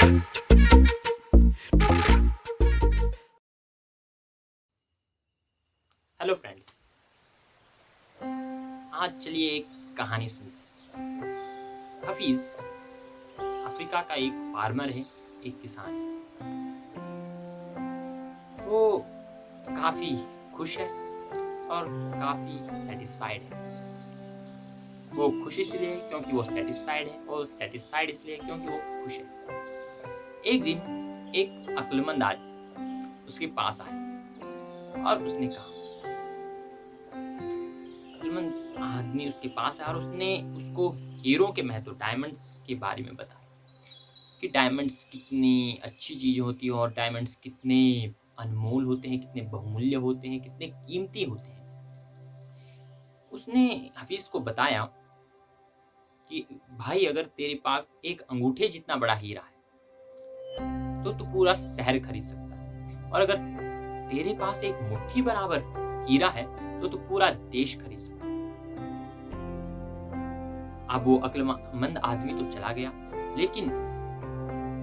Hello friends, आज चलिए एक कहानी सुनते हैं। हफीज अफ्रीका का एक फार्मर है, एक किसान है। वो काफी खुश है और काफी सेटिस्फाइड है। वो खुश इसलिए क्योंकि वो सेटिस्फाइड है और सेटिस्फाइड इसलिए क्योंकि वो खुश है। एक दिन एक अक्लमंद आदमी उसके पास आया और उसने कहा, अक्लमंद आदमी उसके पास आया और उसने उसको हीरो के महत्व, डायमंड्स के बारे में बताया कि डायमंड्स कितनी अच्छी चीज होती है और डायमंड्स कितने अनमोल होते हैं, कितने बहुमूल्य होते हैं, कितने कीमती होते हैं। उसने हफीज को बताया कि भाई, अगर तेरे पास एक अंगूठे जितना बड़ा हीरा है तो तू पूरा शहर खरीद सकता है, और अगर तेरे पास एक मुट्ठी बराबर हीरा है तो तू पूरा देश खरीद सकता है। अब वो अक्लमंद आदमी तो चला गया, लेकिन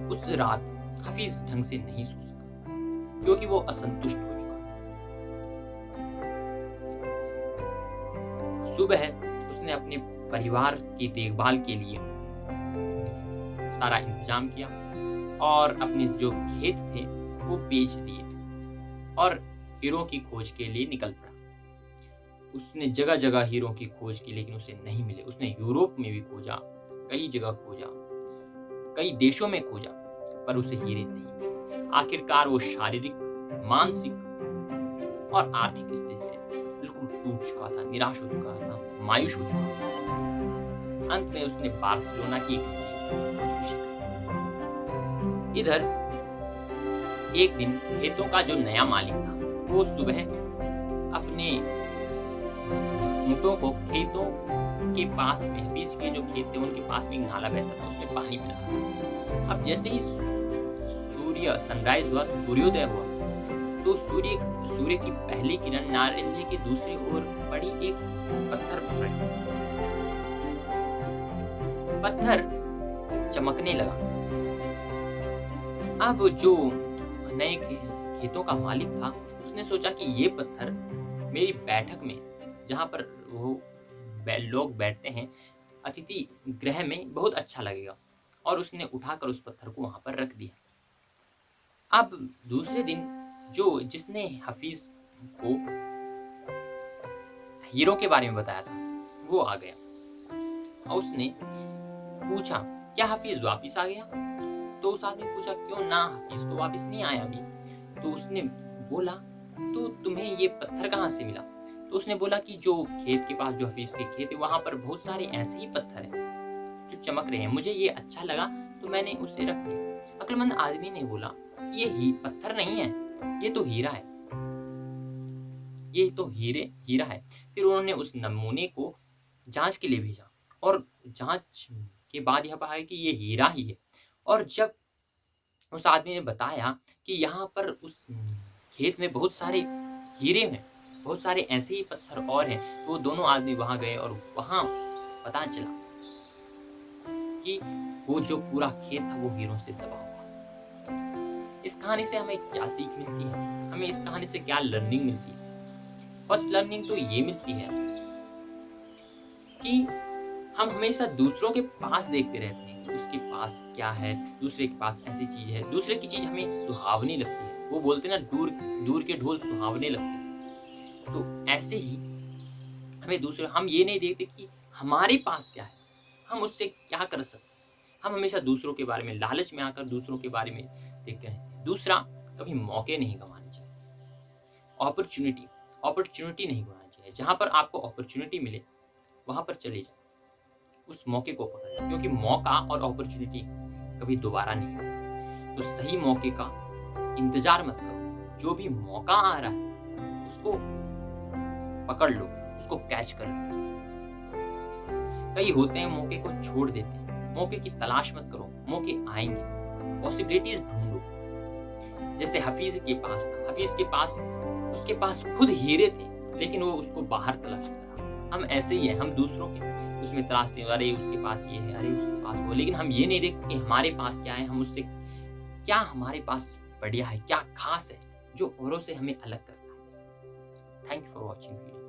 उस रात हफीज ढंग से नहीं सो सका क्योंकि वो असंतुष्ट हो चुका था। सुबह उसने अपने परिवार की देखभाल के लिए सारा इंतजाम किया और अपने जो खेत थे वो बेच दिए और हीरो की खोज के लिए निकल पड़ा। उसने जगह जगह हीरो की खोज की, लेकिन उसे नहीं मिले। उसने यूरोप में भी खोजा, कई जगह खोजा, कई देशों में खोजा, पर उसे हीरे नहीं मिले। आखिरकार वो शारीरिक, मानसिक और आर्थिक स्थिति से बिल्कुल टूट चुका था, निराश हो चुका था, मायूस हो चुका था। अंत में उसने बार्सिलोना की इधर एक दिन खेतों का जो नया मालिक था वो सुबह अपने ऊँटों को खेतों के पास में, हफीज के जो खेत थे उनके पास में एक नाला बहता था, उसमें पानी पिला। अब जैसे ही सूर्य सनराइज हुआ, सूर्योदय हुआ, तो सूर्य की पहली किरण नाले की दूसरी ओर पड़ी एक पत्थर पर पड़ी। पत्थर चमकने लगा। अब जो नए खेतों का मालिक था उसने सोचा कि ये पत्थर मेरी बैठक में, जहां पर वो लोग बैठते हैं, अतिथि गृह में बहुत अच्छा लगेगा, और उसने उठाकर उस पत्थर को वहां पर रख दिया। अब दूसरे दिन जिसने हफीज को हीरो के बारे में बताया था वो आ गया और उसने पूछा, क्या हफीज वापिस आ गया? तो उस आदमी ने पूछा, क्यों ना, हफीज तो वापिस नहीं आया अभी। तो उसने बोला, तो तुम्हें ये पत्थर कहाँ से मिला? तो उसने बोला कि जो खेत के पास, जो हफीज के खेत है, वहां पर बहुत सारे ऐसे ही पत्थर हैं जो चमक रहे हैं, मुझे ये अच्छा लगा तो मैंने उसे रख दिया। अक्लमंद आदमी ने बोला, ये ही पत्थर नहीं है, ये तो हीरा है, ये तो हीरा है। फिर उन्होंने उस नमूने को जांच के लिए भेजा और जांच के बाद यह पाया कि ये हीरा ही है। और जब उस आदमी ने बताया कि यहाँ पर उस खेत में बहुत सारे हीरे हैं, बहुत सारे ऐसे ही पत्थर और हैं, तो वो दोनों आदमी वहां गए और वहां पता चला कि वो जो पूरा खेत था वो हीरों से दबा हुआ। इस कहानी से हमें क्या सीख मिलती है? हमें इस कहानी से क्या लर्निंग मिलती है? फर्स्ट लर्निंग तो ये मिलती है कि हम हमेशा दूसरों के पास देखते रहते हैं कि उसके पास क्या है, दूसरे के पास ऐसी चीज है, दूसरे की चीज हमें सुहावनी लगती है। वो बोलते हैं ना, दूर दूर के ढोल सुहावने लगते हैं। तो ऐसे ही हम ये नहीं देखते कि हमारे पास क्या है, हम उससे क्या कर सकते हैं। हम हमेशा दूसरों के बारे में, लालच में आकर दूसरों के बारे में देखते हैं। दूसरा, कभी मौके नहीं गंवाने चाहिए। अपॉर्चुनिटी नहीं गंवानी चाहिए। जहां पर आपको अपॉर्चुनिटी मिले वहां पर चले जाओ, उस मौके को पकड़ना, क्योंकि मौका और अपॉर्चुनिटी कभी दोबारा नहीं आती। तो सही मौके का इंतजार मत करो, जो भी मौका आ रहा है उसको पकड़ लो, उसको कैच कर लो। कई होते हैं मौके को छोड़ देते हैं। मौके की तलाश मत करो, मौके आएंगे। पॉसिबिलिटीज ढूंढो। जैसे हफीज के पास था, हफीज के पास, उसके पास खुद हीरे थे, लेकिन वो उसको बाहर तलाशता रहा। हम ऐसे ही हैं, हम दूसरों के उसमें तलाशते हैं, अरे उसके पास ये है, अरे उसके पास वो, लेकिन हम ये नहीं देखते कि हमारे पास क्या है, हम उससे क्या हमारे पास बढ़िया है, क्या खास है जो औरों से हमें अलग करता है। Thank you for watching video.